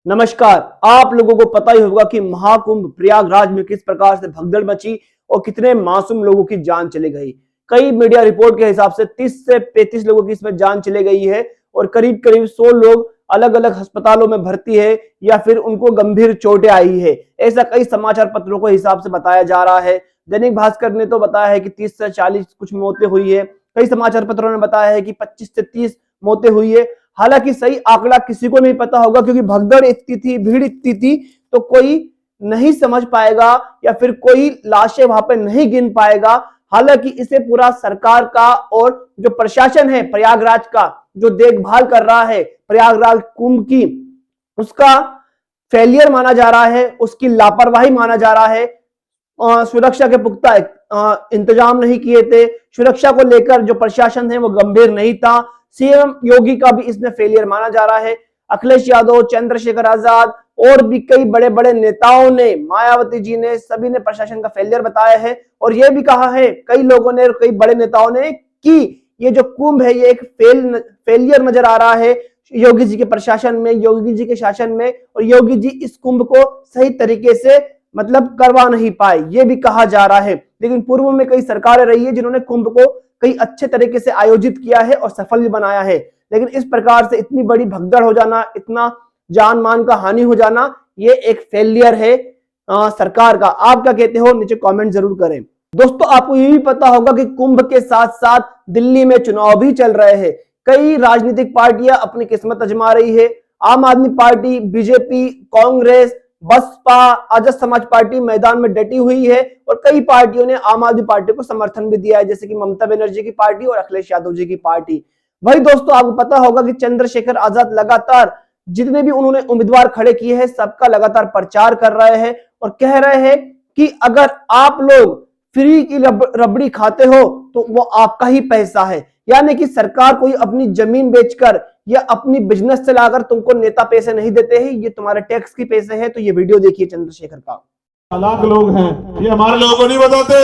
नमस्कार। आप लोगों को पता ही होगा कि महाकुंभ प्रयागराज में किस प्रकार से भगदड़ मची और कितने मासूम लोगों की जान चली गई। कई मीडिया रिपोर्ट के हिसाब से 30 से 35 लोगों की इसमें जान चली गई है और करीब करीब 100 लोग अलग अलग अस्पतालों में भर्ती है या फिर उनको गंभीर चोटें आई है। ऐसा कई समाचार पत्रों के हिसाब से बताया जा रहा है। दैनिक भास्कर ने तो बताया है कि 30 से 40 कुछ मौतें हुई है। कई समाचार पत्रों ने बताया है कि 25 से 30 मौतें हुई है। हालांकि सही आंकड़ा किसी को नहीं पता होगा, क्योंकि भगदड़ इतनी थी, भीड़ इतनी थी, तो कोई नहीं समझ पाएगा या फिर कोई लाशें वहां पे नहीं गिन पाएगा। हालांकि इसे पूरा सरकार का और जो प्रशासन है प्रयागराज का, जो देखभाल कर रहा है प्रयागराज कुंभ की, उसका फेलियर माना जा रहा है, उसकी लापरवाही माना जा रहा है। सुरक्षा के पुख्ता इंतजाम नहीं किए थे, सुरक्षा को लेकर जो प्रशासन है वो गंभीर नहीं था। सीएम योगी का भी इसमें फेलियर माना जा रहा है। अखिलेश यादव, चंद्रशेखर आजाद और भी कई बड़े बड़े नेताओं ने, मायावती जी ने, सभी ने प्रशासन का फेलियर बताया है और यह भी कहा है कई लोगों ने और कई बड़े नेताओं ने कि ये जो कुंभ है ये एक फेलियर नजर आ रहा है योगी जी के प्रशासन में, योगी जी के शासन में, और योगी जी इस कुंभ को सही तरीके से करवा नहीं पाए, ये भी कहा जा रहा है। लेकिन पूर्व में कई सरकारें रही है जिन्होंने कुंभ को कई अच्छे तरीके से आयोजित किया है और सफल भी बनाया है। लेकिन इस प्रकार से इतनी बड़ी भगदड़ हो जाना, इतना जान मान का हानि हो जाना, ये एक फेलियर है सरकार का। आप क्या कहते हो, नीचे कमेंट जरूर करें। दोस्तों, आपको ये भी पता होगा कि कुंभ के साथ साथ दिल्ली में चुनाव भी चल रहे हैं। कई राजनीतिक पार्टियां अपनी किस्मत आजमा रही है। आम आदमी party, BJP, Congress, Baspa, Azad Samaj party मैदान में डटी हुई है और कई पार्टियों ने आम आदमी पार्टी को समर्थन भी दिया है, जैसे कि ममता बनर्जी की पार्टी और अखिलेश यादव जी की पार्टी। वही दोस्तों, आपको पता होगा कि चंद्रशेखर आजाद लगातार जितने भी उन्होंने उम्मीदवार खड़े किए हैं सबका लगातार प्रचार कर रहे हैं और कह रहे हैं कि अगर आप लोग फ्री की रबड़ी खाते हो तो वो आपका ही पैसा है। यानी कि सरकार कोई अपनी जमीन बेचकर या अपनी बिजनेस से लाकर तुमको नेता पैसे नहीं देते हैं, ये तुम्हारे टैक्स की पैसे हैं। तो ये वीडियो देखिए चंद्रशेखर का। लाख लोग हैं, ये हमारे लोगों को नहीं बताते।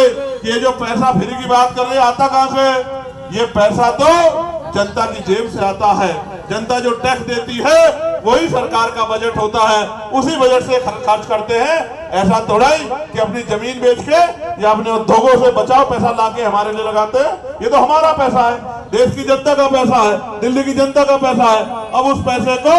ये जो पैसा फ्री की बात कर रहे हैं, आता कहां से? ये पैसा तो जनता की जेब से आता है। जनता जो टैक्स देती है वही सरकार का बजट होता है, उसी बजट से खर्च करते हैं। ऐसा थोड़ा ही कि अपनी जमीन बेच के या अपने उद्योगों से बचाओ पैसा लाके हमारे लिए लगाते हैं। ये तो हमारा पैसा है, देश की जनता का पैसा है, दिल्ली की जनता का पैसा है। अब उस पैसे को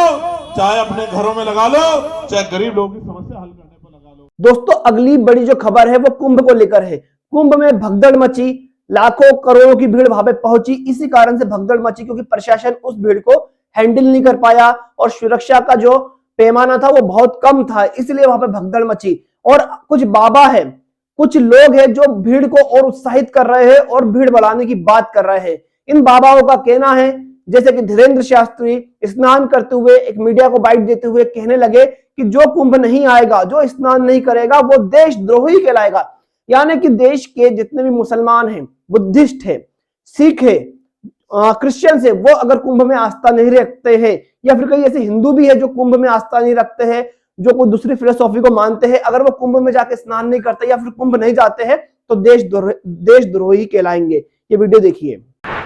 चाहे अपने घरों में लगा लो, चाहे गरीब लोगों की समस्या हल करने पर लगा लो। दोस्तों, अगली बड़ी जो खबर है वो कुंभ को लेकर है। कुंभ में भगदड़ मची, लाखों करोड़ों की भीड़ वहां पे पहुंची। इसी कारण से भगदड़ मची क्योंकि प्रशासन उस भीड़ को हैंडल नहीं कर पाया और सुरक्षा का जो पैमाना था वो बहुत कम था, इसलिए वहां पे भगदड़ मची। और कुछ बाबा है, कुछ लोग हैं जो भीड़ को और उत्साहित कर रहे हैं और भीड़ बढ़ाने की बात कर रहे हैं। इन बाबाओं का कहना है, जैसे कि धीरेन्द्र शास्त्री स्नान करते हुए एक मीडिया को बाइट देते हुए कहने लगे कि जो कुंभ नहीं आएगा, जो स्नान नहीं करेगा, वो देशद्रोही कहलाएगा। यानी कि देश के जितने भी मुसलमान हैं, बुद्धिस्ट है, सिख है, क्रिश्चियन है, वो अगर कुंभ में आस्था नहीं रखते हैं, या फिर कई ऐसे हिंदू भी है जो कुंभ में आस्था नहीं रखते हैं, जो कोई दूसरी फिलोसॉफी को मानते हैं, अगर वो कुंभ में जाके स्नान नहीं करते या फिर कुंभ नहीं जाते हैं तो देशद्रोही कहलाएंगे। ये वीडियो देखिए।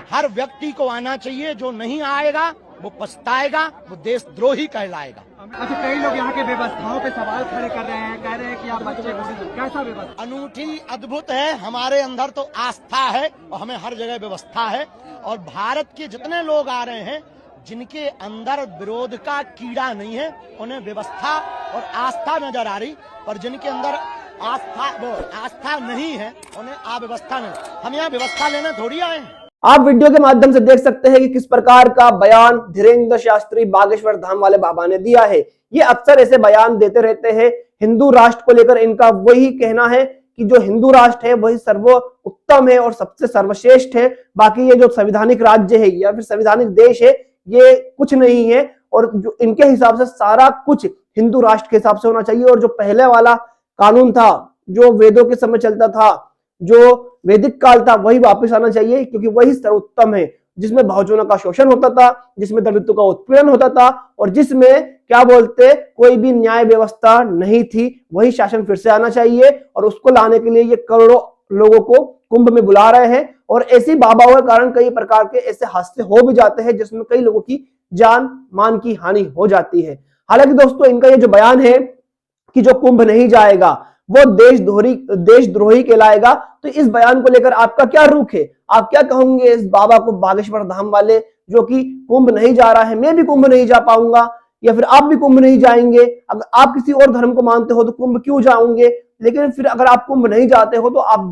हर व्यक्ति को आना चाहिए, जो नहीं आएगा वो पछताएगा, वो देशद्रोही कहलाएगा। अच्छा, कई लोग यहाँ के व्यवस्थाओं पे सवाल खड़े कर रहे हैं, कह रहे हैं कि आप बच्चे कैसा व्यवस्था? अनूठी, अद्भुत है। हमारे अंदर तो आस्था है और हमें हर जगह व्यवस्था है। और भारत के जितने लोग आ रहे हैं जिनके अंदर विरोध का कीड़ा नहीं है, उन्हें व्यवस्था और आस्था नजर आ रही, और जिनके अंदर आस्था नहीं है उन्हें अव्यवस्था नहीं। हम यहाँ व्यवस्था लेने थोड़ी आए हैं। आप वीडियो के माध्यम से देख सकते हैं कि किस प्रकार का बयान धीरेन्द्र शास्त्री बागेश्वर धाम वाले बाबा ने दिया है। ये अक्सर ऐसे बयान देते रहते हैं। हिंदू राष्ट्र को लेकर इनका वही कहना है कि जो हिंदू राष्ट्र है वही सर्वोत्तम है और सबसे सर्वश्रेष्ठ है, बाकी ये जो संवैधानिक राज्य है या फिर संवैधानिक देश है ये कुछ नहीं है। और जो इनके हिसाब से सारा कुछ हिंदू राष्ट्र के हिसाब से होना चाहिए, और जो पहले वाला कानून था जो वेदों के समय चलता था, जो वैदिक काल था, वही वापस आना चाहिए, क्योंकि वही सर्वोत्तम है, जिसमें बहुजनों का शोषण होता था, जिसमें दलितों का उत्पीड़न होता था और जिसमें क्या बोलते कोई भी न्याय व्यवस्था नहीं थी। वही शासन फिर से आना चाहिए और उसको लाने के लिए ये करोड़ों लोगों को कुंभ में बुला रहे हैं। और ऐसी बाबाओं के कारण कई प्रकार के ऐसे हादसे हो भी जाते हैं जिसमें कई लोगों की जान मान की हानि हो जाती है। हालांकि दोस्तों इनका ये जो बयान है कि जो कुंभ नहीं जाएगा वो देशद्रोही कहलाएगा, तो इस बयान को लेकर आपका क्या रुख है? आप क्या कहोगे इस बाबा को, बागेश्वर धाम वाले जो कि कुंभ नहीं जा रहा है, मैं भी कुंभ नहीं जा पाऊंगा, या फिर आप भी कुंभ नहीं जाएंगे? अगर आप किसी और धर्म को मानते हो तो कुंभ क्यों जाओगे, लेकिन फिर अगर आप कुंभ नहीं जाते हो तो आप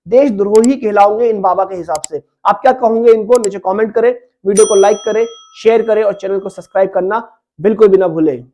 देशद्रोही कहलाओगे इन बाबा के हिसाब से। आप क्या कहोगे इनको? नीचे कमेंट करें, वीडियो को लाइक करें, शेयर करें और चैनल को सब्सक्राइब करना बिल्कुल भी ना भूलें।